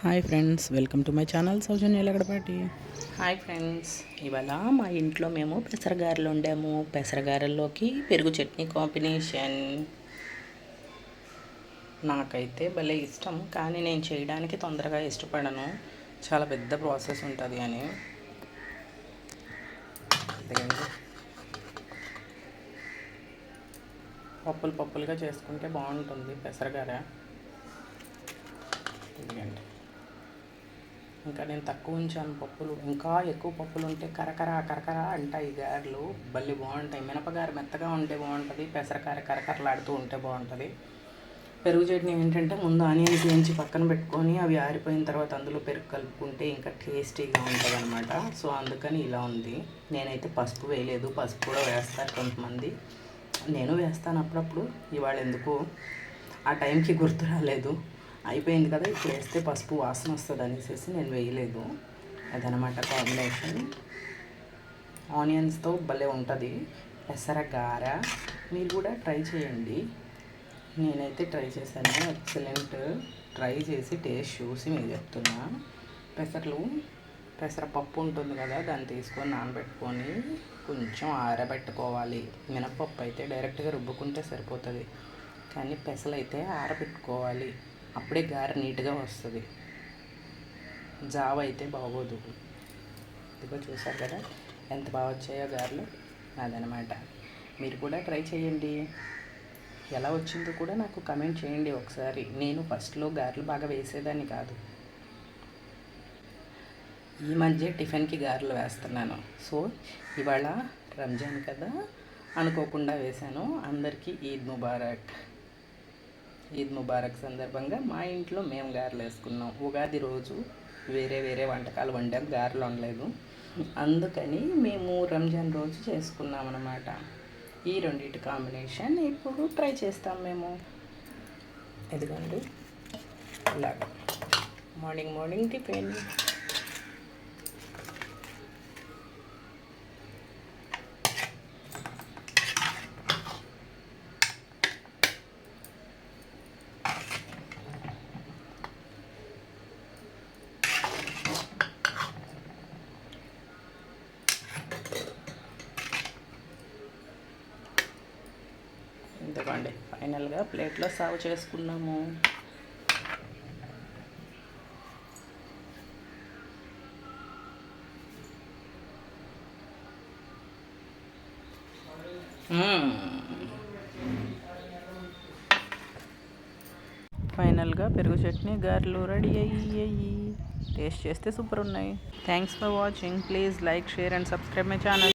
Hi friends, welcome to my channel Soujanya Lagadapati. Hi friends, ఇవాళ మా ఇంట్లో మేము పెసరగారెలు వండాము. పెసరగారెల్లోకి పెరుగు చట్నీ కాంబినేషన్. నాకైతే భలే ఇష్టం, కానీ నేను చేయడానికి తొందరగా ఇష్టపడను. చాలా పెద్ద ప్రాసెస్ ఉంటుంది అని. పప్పులుగా చేసుకుంటే బాగుంటుంది పెసరగారె. ఇదిగండి, ఇంకా నేను తక్కువ ఉంచాను పప్పులు. ఇంకా ఎక్కువ పప్పులు ఉంటే కరకర అంటాయి గారెలు. భలే బాగుంటాయి. మినపగారె మెత్తగా ఉంటే బాగుంటుంది, పెసరకారె కరకరలాడుతూ ఉంటే బాగుంటుంది. పెరుగు చట్నీ ఏంటంటే ముందు ఆనియన్స్ వేయించి పక్కన పెట్టుకొని అవి ఆరిపోయిన తర్వాత అందులో పెరుగు కలుపుకుంటే ఇంకా టేస్టీగా ఉంటుంది అనమాట. సో అందుకని ఇలా ఉంది. నేనైతే పసుపు వేయలేదు, పసుపు కూడా వేస్తారు కొంతమంది. నేను వేస్తాను అప్పుడప్పుడు. ఇవాళ ఎందుకు ఆ టైంకి గుర్తు రాలేదు. అయిపోయింది కదా, ఇప్పుడు వేస్తే పసుపు వాసన వస్తుంది అనేసి నేను వేయలేదు. అదనమాట కాంబినేషన్. ఆనియన్స్తో భలే ఉంటుంది పెసరగార. మీరు కూడా ట్రై చేయండి. నేనైతే ట్రై చేశాను, ఎక్సలెంట్. ట్రై చేసి టేస్ట్ చూసి మీకు చెప్తున్నా. పెసరపప్పు ఉంటుంది కదా, దాన్ని తీసుకొని నానబెట్టుకొని కొంచెం ఆరబెట్టుకోవాలి. మినపప్పు అయితే డైరెక్ట్గా రుబ్బుకుంటే సరిపోతుంది, కానీ పెసలు అయితే ఆరబెట్టుకోవాలి. అప్పుడే గారె నీట్గా వస్తుంది. జావ అయితే బాగోదు. ఇదిగో చూసారు కదా ఎంత బాగా వచ్చాయో గారెలు. అదనమాట. మీరు కూడా ట్రై చేయండి. ఎలా వచ్చిందో కూడా నాకు కమెంట్ చేయండి ఒకసారి. నేను ఫస్ట్లో గారెలు బాగా వేసేదాన్ని కాదు. ఈ మధ్య టిఫిన్కి గారెలు వేస్తున్నాను. సో ఇవాళ రంజాన్ కదా, అనుకోకుండా వేశాను. అందరికీ ఈద్ ముబారక్. ఈద్ ముబారక్ సందర్భంగా మా ఇంట్లో మేము గారెలు వేసుకున్నాం. ఉగాది రోజు వేరే వంటకాలు వండాం, గారెలు వండలేదు. అందుకని మేము రంజాన్ రోజు చేసుకున్నాం అన్నమాట. ఈ రెండింటి కాంబినేషన్ ఇప్పుడు ట్రై చేస్తాం మేము. ఎందుకండి ఇలాగ మార్నింగ్ టిఫిన్. ఎందుకండి ఫైనల్గా ప్లేట్లో సర్వ్ చేసుకున్నాము. ఫైనల్గా పెరుగు చట్నీ గారెలు రెడీ అయ్యి టేస్ట్ చేస్తే సూపర్ ఉన్నాయి. Thanks for watching. Please like, share and subscribe my channel.